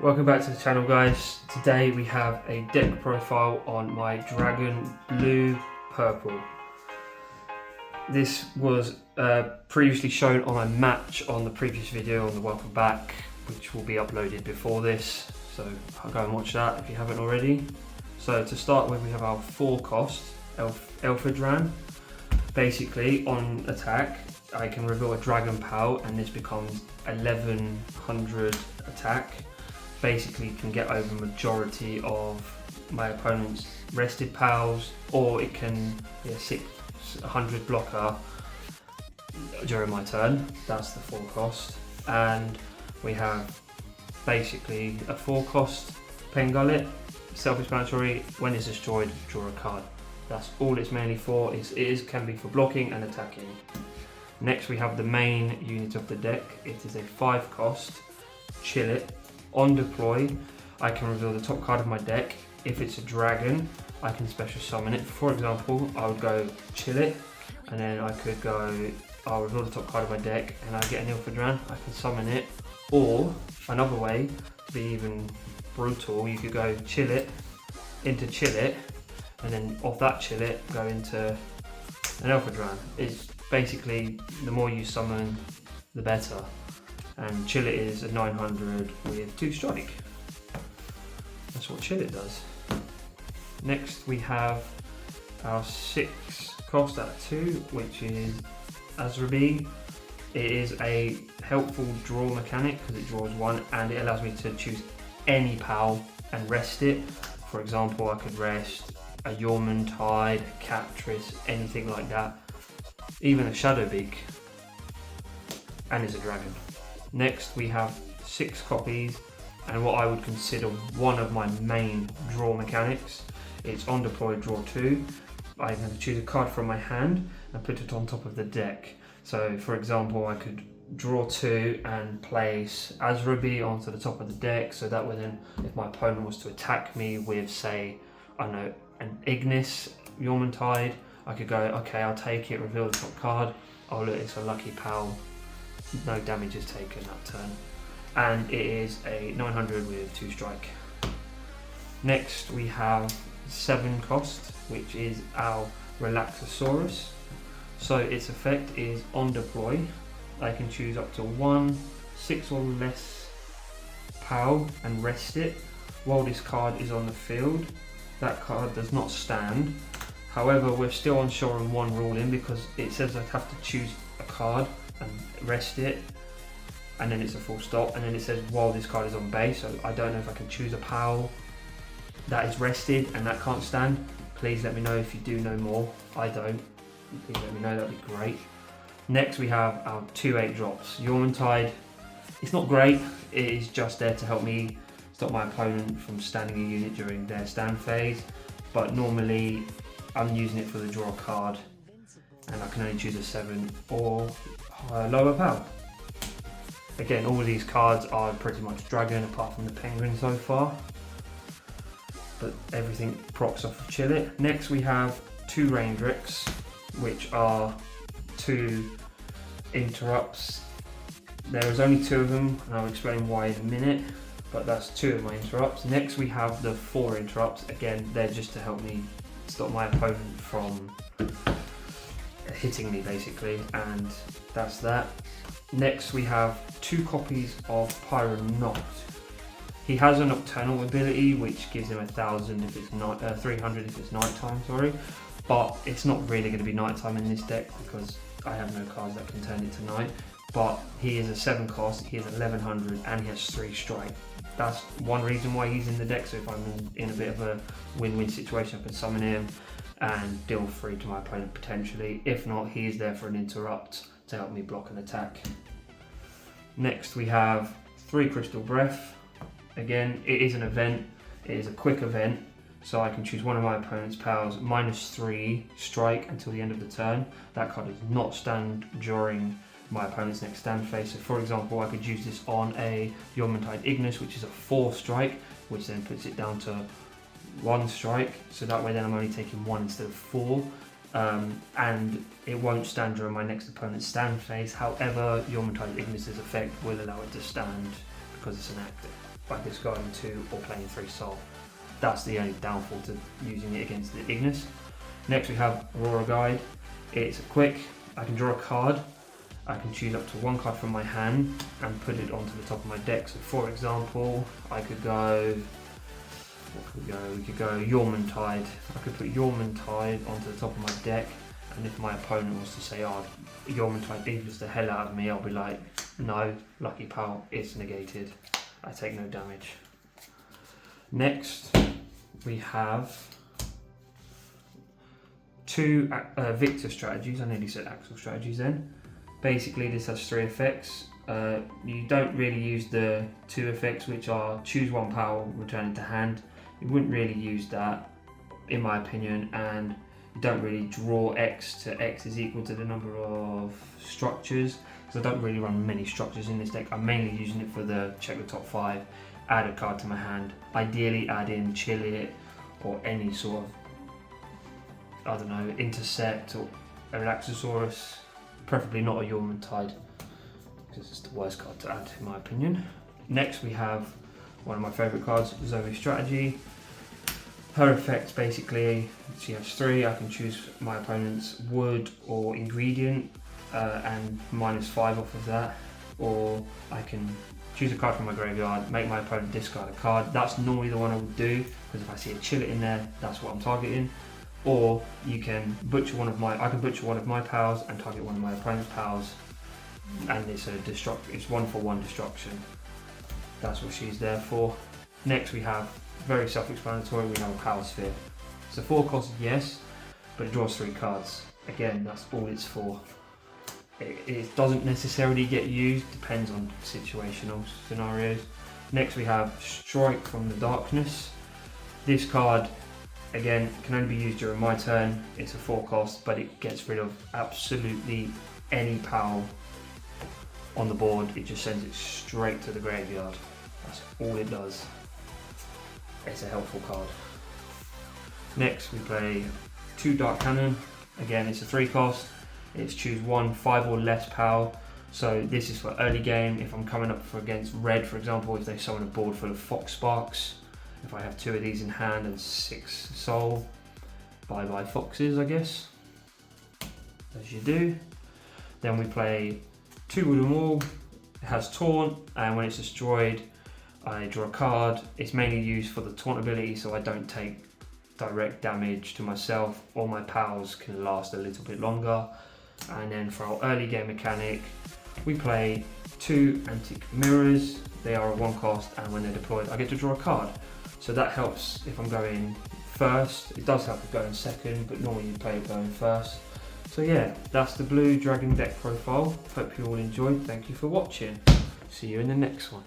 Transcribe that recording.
Welcome back to the channel, guys. Today we have a deck profile on my Dragon Blue Purple. This was previously shown on a match on the previous video on the Welcome Back, which will be uploaded before this, so I'll go and watch that if you haven't already. So to start with, we have our 4-cost Elfadran. Basically, on attack, I can reveal a Dragon Pal and this becomes 1100 attack. Basically can get over majority of my opponent's rested pals, or it can be a 600 blocker during my turn. That's the 4-cost. And we have basically a 4-cost Pen Gullet, self-explanatory. When it's destroyed, draw a card. That's all it's mainly for. It can be for blocking and attacking. Next we have the main unit of the deck. It is a 5-cost Chill It. On deploy, I can reveal the top card of my deck. If it's a dragon, I can special summon it. For example, I would go Chill It, and then I could go, I'll reveal the top card of my deck, and I get an Ilfadran, I can summon it. Or, another way, to be even brutal, you could go Chill It, into Chill It, and then off that Chill It, go into an Ilfadran. It's basically, the more you summon, the better. And Chill It is a 900 with 2 strike. That's what Chill It does. Next we have our 6-cost at 2, which is Azrabi. It is a helpful draw mechanic because it draws 1 and it allows me to choose any pal and rest it. For example, I could rest a Yormantide, a Captris, anything like that. Even a Shadowbeak. And it's a dragon. Next we have 6 copies and what I would consider one of my main draw mechanics. It's on deploy, draw 2. I can choose a card from my hand and put it on top of the deck. So for example, I could draw 2 and place Azrabi onto the top of the deck, so that way then if my opponent was to attack me with, say, I don't know, an Ignis Yormantide, I could go, okay, I'll take it, reveal the top card. Oh look, it's a lucky pal. No damage is taken that turn, and it is a 900 with 2 strike. Next we have 7-cost, which is our Relaxosaurus. So its effect is on deploy. I can choose up to 1 6 or less PAL and rest it while this card is on the field. That card does not stand. However, we're still unsure on one ruling because it says I have to choose a card and rest it, and then it's a full stop, and then it says while this card is on base. So I don't know if I can choose a PAL that is rested and that can't stand. Please let me know if you do know more. I don't. Please let me know, that'd be great. Next we have our 2 8-drops. Yormantide. It's not great, it is just there to help me stop my opponent from standing a unit during their stand phase, but normally I'm using it for the draw card and I can only choose a 7 or lower PAL. Again, all of these cards are pretty much dragon apart from the penguin so far, but everything procs off of Chill It. Next we have 2 Raindricks, which are 2 interrupts. There is only 2 of them and I'll explain why in a minute, but that's 2 of my interrupts. Next we have the 4 interrupts. Again, they're just to help me stop my opponent from hitting me basically, and that's that. Next we have 2 copies of Pyronoct. He has a nocturnal ability which gives him 1000 if it's not 300 if it's nighttime, sorry, but it's not really going to be nighttime in this deck because I have no cards that can turn it to night. But he is a 7-cost, he is 1100 and he has 3 strike. That's one reason why he's in the deck, so if I'm in a bit of a win-win situation, I can summon him and deal 3 to my opponent potentially. If not, he is there for an interrupt to help me block an attack. Next we have 3 Crystal Breath. Again, it is an event, it is a quick event, so I can choose one of my opponent's pals, -3 strike until the end of the turn. That card does not stand during my opponent's next stand phase. So for example, I could use this on a Yormantide Ignis, which is a 4 strike, which then puts it down to 1 strike, so that way then I'm only taking 1 instead of 4. And it won't stand during my next opponent's stand phase. However, Yormantide Ignis' effect will allow it to stand because it's an active. by discarding 2 or playing 3 soul. That's the only downfall to using it against the Ignis. Next we have Aurora Guide. It's quick, I can draw a card, I can choose up to 1 card from my hand and put it onto the top of my deck. So for example, I could go, we could go Yormantide. I could put Yormantide onto the top of my deck, and if my opponent was to say, oh, Yormantide equals the hell out of me, I'll be like, no, lucky pal, it's negated. I take no damage. Next, we have 2 Victor strategies. I nearly said Axel strategies then. Basically, this has 3 effects. You don't really use the 2 effects, which are choose 1 power, return it to hand. You wouldn't really use that, in my opinion, and you don't really draw X to X is equal to the number of structures, because I don't really run many structures in this deck. I'm mainly using it for the check the top 5, add a card to my hand, ideally add in Chill It or any sort of, I don't know, Intercept or a Relaxosaurus, preferably not a Yormantide, because it's the worst card to add in my opinion. Next we have one of my favourite cards, Zoe Strategy. Her effects basically, she has 3, I can choose my opponent's wood or ingredient and -5 off of that, or I can choose a card from my graveyard, make my opponent discard a card. That's normally the one I would do, because if I see a Chill It in there, that's what I'm targeting. Or you can butcher I can butcher one of my powers and target one of my opponent's powers, and it's it's 1-for-1 destruction. That's what she's there for. Next we have, very self-explanatory, we have a Power Sphere. It's a 4-cost, yes, but it draws 3 cards. Again, that's all it's for. It doesn't necessarily get used, depends on situational scenarios. Next we have Strike from the Darkness. This card, again, can only be used during my turn. It's a 4-cost, but it gets rid of absolutely any power on the board. It just sends it straight to the graveyard. That's all it does. It's a helpful card. Next we play 2 Dark Cannon. Again, it's a 3-cost. It's choose 1, 5 or less power. So this is for early game. If I'm coming up against red, for example, if they summon a board full of Fox Sparks, if I have 2 of these in hand and 6 soul, bye foxes, I guess, as you do. Then we play 2 Wooden Wall. It has Taunt, and when it's destroyed, I draw a card. It's mainly used for the Taunt ability, so I don't take direct damage to myself, or my powers can last a little bit longer. And then for our early game mechanic, we play 2 Antique Mirrors. They are a 1-cost, and when they're deployed, I get to draw a card. So that helps if I'm going first. It does help with going second, but normally you play it going first. So yeah, that's the blue dragon deck profile. Hope you all enjoyed. Thank you for watching. See you in the next one.